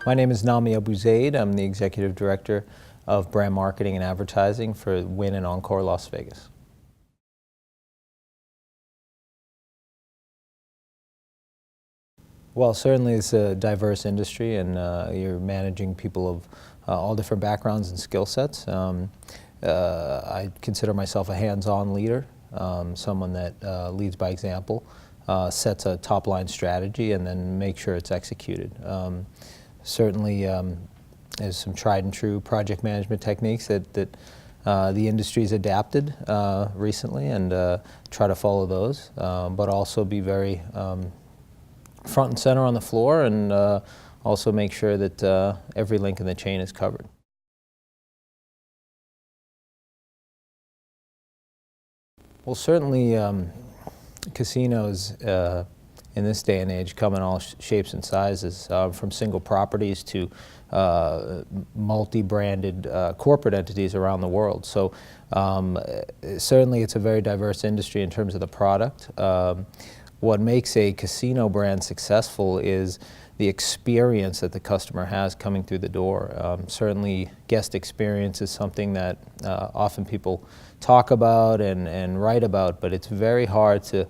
My name is Nehme Abouzeid. I'm the Executive Director of Brand Marketing and Advertising for Wynn and Encore Las Vegas. Well, certainly it's a diverse industry, and you're managing people of all different backgrounds and skill sets. I consider myself a hands-on leader, someone that leads by example, sets a top-line strategy, and then makes sure it's executed. Certainly, there's some tried and true project management techniques that the industry's adapted recently, and try to follow those, but also be very front and center on the floor, and also make sure that every link in the chain is covered. Well, certainly casinos in this day and age come in all shapes and sizes, from single properties to multi-branded corporate entities around the world. So certainly it's a very diverse industry in terms of the product. What makes a casino brand successful is the experience that the customer has coming through the door. Certainly guest experience is something that often people talk about and write about, but it's very hard to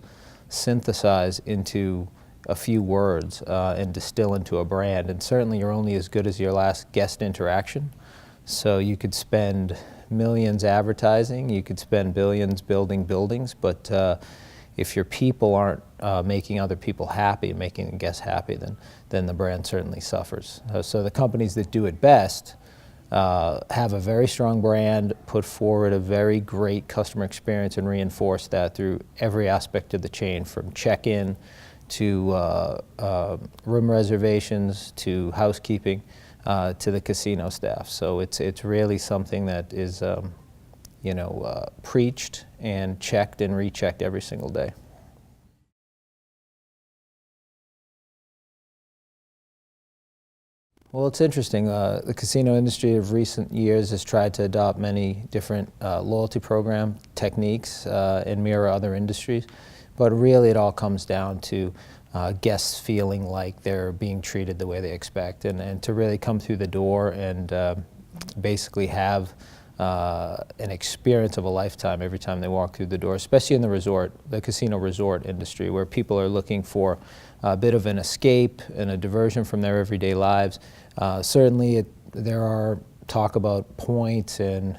synthesize into a few words and distill into a brand. And certainly you're only as good as your last guest interaction. So you could spend millions advertising, you could spend billions building buildings, but if your people aren't making other people happy, making the guests happy, then the brand certainly suffers. So the companies that do it best have a very strong brand, put forward a very great customer experience, and reinforce that through every aspect of the chain, from check-in to room reservations to housekeeping to the casino staff. So it's really something that is preached and checked and rechecked every single day. Well, it's interesting. The casino industry of recent years has tried to adopt many different loyalty program techniques and mirror other industries, but really it all comes down to guests feeling like they're being treated the way they expect, and to really come through the door and basically have an experience of a lifetime every time they walk through the door, especially in the casino resort industry, where people are looking for a bit of an escape and a diversion from their everyday lives. Certainly there are talk about points and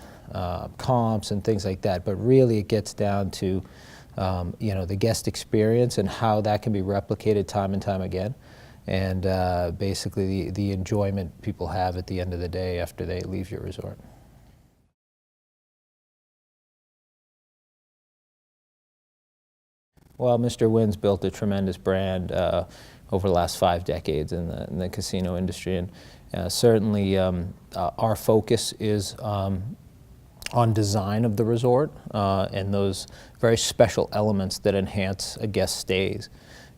comps and things like that, but really it gets down to the guest experience and how that can be replicated time and time again, and basically the enjoyment people have at the end of the day after they leave your resort. Well, Mr. Wynn's built a tremendous brand over the last 5 decades in the casino industry, and certainly our focus is on design of the resort and those very special elements that enhance a guest's stays.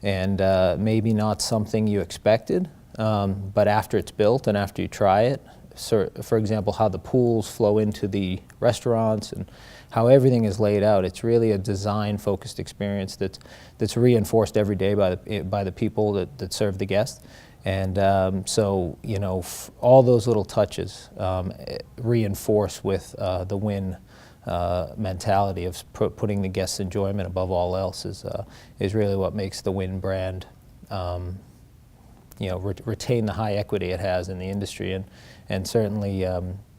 And maybe not something you expected, but after it's built and after you try it, for example, how the pools flow into the restaurants and how everything is laid out, it's really a design-focused experience that's reinforced every day by the people that serve the guests. And so, all those little touches reinforce with the Wynn mentality of putting the guest's enjoyment above all else is really what makes the Wynn brand retain the high equity it has in the industry, and certainly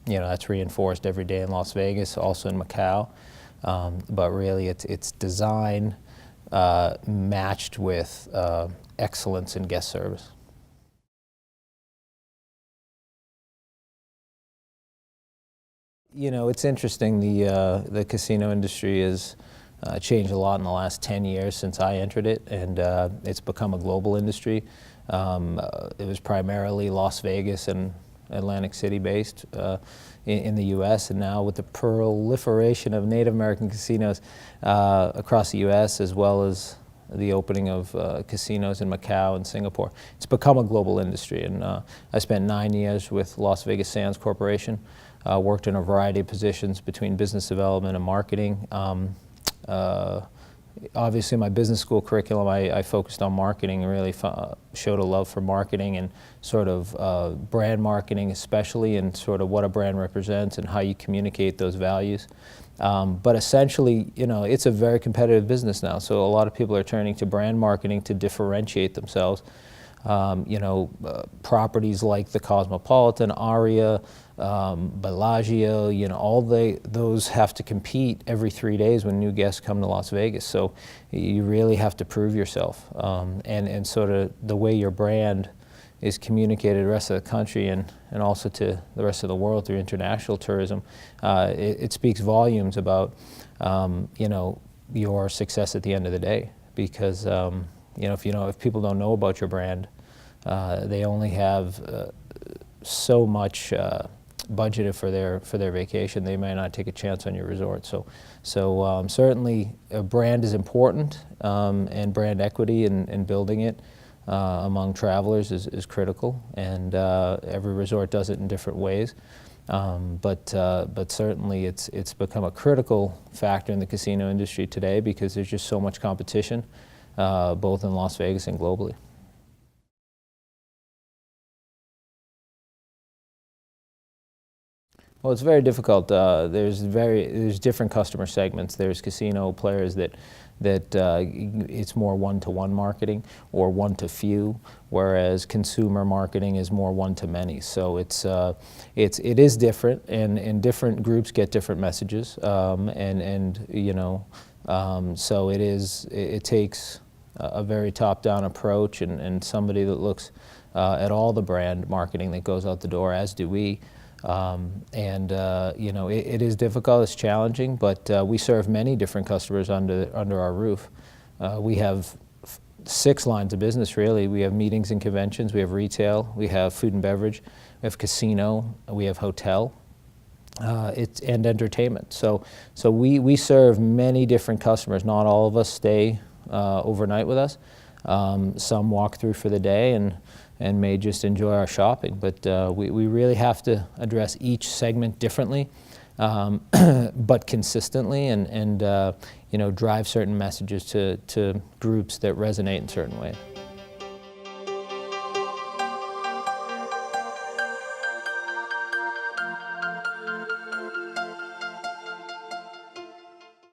that's reinforced every day in Las Vegas, also in Macau, but really it's design matched with excellence in guest service. It's interesting. The casino industry has changed a lot in the last 10 years since I entered it, and it's become a global industry. It was primarily Las Vegas and Atlantic City based in the U.S., and now with the proliferation of Native American casinos across the U.S., as well as the opening of casinos in Macau and Singapore, it's become a global industry. And I spent 9 years with Las Vegas Sands Corporation, worked in a variety of positions between business development and marketing. obviously my business school curriculum, I focused on marketing and really showed a love for marketing and sort of brand marketing especially, and sort of what a brand represents and how you communicate those values. But essentially, you know, it's a very competitive business now, so a lot of people are turning to brand marketing to differentiate themselves. You know, properties like the Cosmopolitan, Aria, Bellagio, you know, all those have to compete every 3 days when new guests come to Las Vegas. So you really have to prove yourself, and sort of the way your brand is communicated to the rest of the country and also to the rest of the world through international tourism. It speaks volumes about, you know, your success at the end of the day, because you know, if people don't know about your brand, they only have so much budgeted for their vacation. They may not take a chance on your resort. So certainly a brand is important, and brand equity and building it among travelers is critical. And every resort does it in different ways. But certainly it's become a critical factor in the casino industry today, because there's just so much competition, both in Las Vegas and globally. Well, it's very difficult. There's different customer segments. There's casino players that it's more one-to-one marketing or one-to-few, whereas consumer marketing is more one-to-many. So it is different, and different groups get different messages, and you know, so it takes a very top-down approach, and somebody that looks at all the brand marketing that goes out the door, as do we. You know, it is difficult, it's challenging, but we serve many different customers under our roof. We have 6 lines of business, really. We have meetings and conventions, we have retail, we have food and beverage, we have casino, we have hotel, and entertainment. So we serve many different customers. Not all of us stay overnight with us. Some walk through for the day and may just enjoy our shopping, but we really have to address each segment differently, but consistently, and you know, drive certain messages to groups that resonate in certain ways.